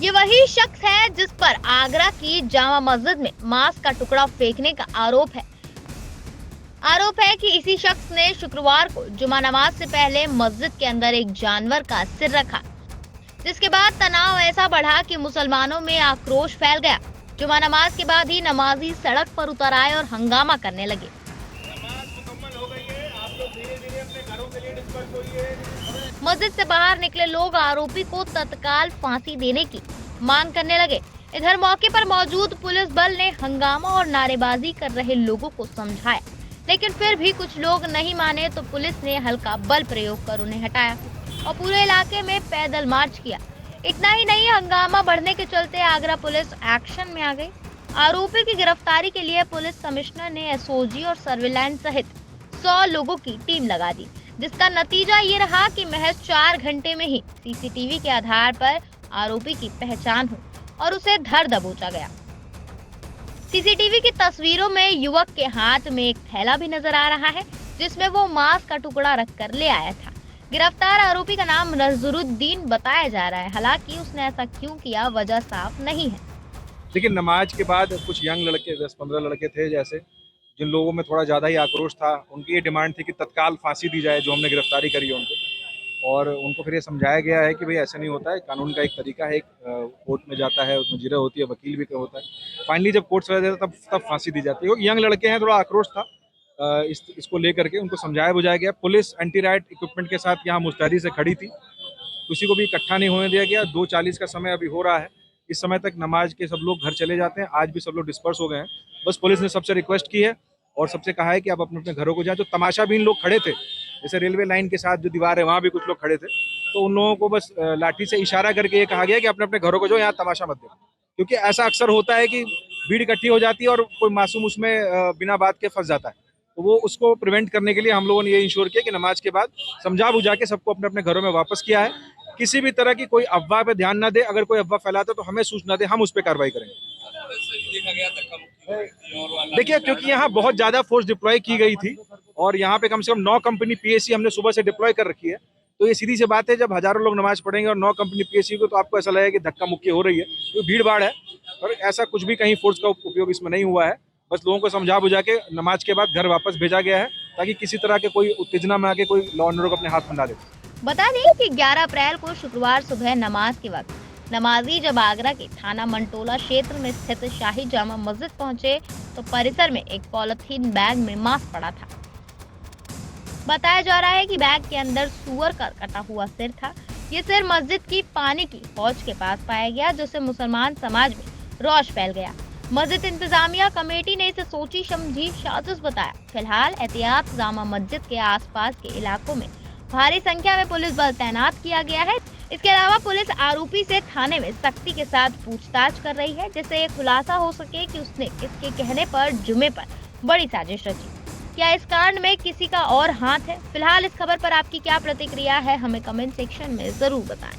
ये वही शख्स है जिस पर आगरा की जामा मस्जिद में मांस का टुकड़ा फेंकने का आरोप है कि इसी शख्स ने शुक्रवार को जुमा नमाज से पहले मस्जिद के अंदर एक जानवर का सिर रखा, जिसके बाद तनाव ऐसा बढ़ा कि मुसलमानों में आक्रोश फैल गया। जुमा नमाज के बाद ही नमाजी सड़क पर उतर आए और हंगामा करने लगे। मस्जिद से बाहर निकले लोग आरोपी को तत्काल फांसी देने की मांग करने लगे। इधर मौके पर मौजूद पुलिस बल ने हंगामा और नारेबाजी कर रहे लोगों को समझाया, लेकिन फिर भी कुछ लोग नहीं माने तो पुलिस ने हल्का बल प्रयोग कर उन्हें हटाया और पूरे इलाके में पैदल मार्च किया। इतना ही नहीं, हंगामा बढ़ने के चलते आगरा पुलिस एक्शन में आ गई। आरोपी की गिरफ्तारी के लिए पुलिस कमिश्नर ने एसओजी और सर्विलांस सहित 100 लोगों की टीम लगा दी, जिसका नतीजा ये रहा कि महज 4 घंटे में ही सीसीटीवी के आधार पर आरोपी की पहचान हुई और उसे धर दबोचा गया। सीसीटीवी की तस्वीरों में युवक के हाथ में एक थैला भी नजर आ रहा है, जिसमें वो मांस का टुकड़ा रखकर ले आया था। गिरफ्तार आरोपी का नाम नजरुद्दीन बताया जा रहा है। हालांकि उसने ऐसा क्यों किया, वजह साफ नहीं है। लेकिन नमाज के बाद कुछ यंग लड़के 10-15 लड़के थे, जैसे जिन लोगों में थोड़ा ज़्यादा ही आक्रोश था, उनकी ये डिमांड थी कि तत्काल फांसी दी जाए, जो हमने गिरफ्तारी करी है उनको। और उनको फिर ये समझाया गया है कि भाई ऐसा नहीं होता है, कानून का एक तरीका है, कोर्ट में जाता है, उसमें जिरह होती है, वकील भी होता है। फाइनली जब कोर्ट सजा देता है तब फांसी दी जाती है। यंग लड़के हैं, थोड़ा आक्रोश था इसको लेकर के, उनको समझाया बुझाया गया। पुलिस एंटी राइट इक्विपमेंट के साथ यहाँ मुस्तैदी से खड़ी थी, किसी को भी इकट्ठा नहीं होने दिया गया। 2:40 का समय अभी हो रहा है। इस समय तक नमाज के सब लोग घर चले जाते हैं। आज भी सब लोग डिस्पर्स हो गए हैं। बस पुलिस ने सबसे रिक्वेस्ट की है और सबसे कहा है कि आप अपने अपने घरों को जाएं। जो तमाशा भी इन लोग खड़े थे, जैसे रेलवे लाइन के साथ जो दीवार है वहाँ भी कुछ लोग खड़े थे, तो उन लोगों को बस लाठी से इशारा करके ये कहा गया कि अपने अपने घरों को जो यहाँ तमाशा मत देखो, क्योंकि ऐसा अक्सर होता है कि भीड़ इकट्ठी हो जाती है और कोई मासूम उसमें बिना बात के फंस जाता है। तो वो उसको प्रिवेंट करने के लिए हम लोगों ने ये इंश्योर किया कि नमाज के बाद समझा बुझा के सबको अपने अपने घरों में वापस किया है। किसी भी तरह की कोई अफवाह पे ध्यान ना दे, अगर कोई अफवाह फैलाता तो हमें सूचना दे, हम उस पर कार्रवाई करेंगे। देखिए, क्योंकि यहाँ बहुत ज्यादा फोर्स डिप्लॉय की गई थी और यहाँ पे कम से कम 9 कंपनी पीएसी हमने सुबह से डिप्लॉय कर रखी है, तो ये सीधी सी बात है, जब हजारों लोग नमाज पढ़ेंगे और 9 कंपनी पीएसी को, तो आपको ऐसा लगेगा कि धक्का मुक्की हो रही है, तो भीड़ भाड़ है। और ऐसा कुछ भी कहीं फोर्स का उपयोग इसमें नहीं हुआ है। बस लोगों को समझा बुझा के नमाज के बाद घर वापस भेजा गया है, ताकि किसी तरह के कोई उत्तेजना में आके कोई लॉ एंड ऑर्डर को अपने हाथ में ना ले। बता दें कि 11 अप्रैल को शुक्रवार सुबह नमाज के वक्त नमाजी जब आगरा के थाना मंटोला क्षेत्र में स्थित शाही जामा मस्जिद पहुंचे तो परिसर में एक पॉलिथीन बैग में मांस पड़ा था। बताया जा रहा है कि बैग के अंदर सूअर का कटा हुआ सिर था। ये सिर मस्जिद की पानी की हौज के पास पाया गया, जिससे मुसलमान समाज में रोष फैल गया। मस्जिद इंतजामिया कमेटी ने इसे सोची समझी साजिश बताया। फिलहाल एहतियात जामा मस्जिद के आसपास के इलाकों में भारी संख्या में पुलिस बल तैनात किया गया है। इसके अलावा पुलिस आरोपी से थाने में सख्ती के साथ पूछताछ कर रही है, जिससे ये खुलासा हो सके कि उसने किसके कहने पर जुमे पर बड़ी साजिश रची। क्या इस कांड में किसी का और हाथ है? फिलहाल इस खबर पर आपकी क्या प्रतिक्रिया है, हमें कमेंट सेक्शन में जरूर बताएं।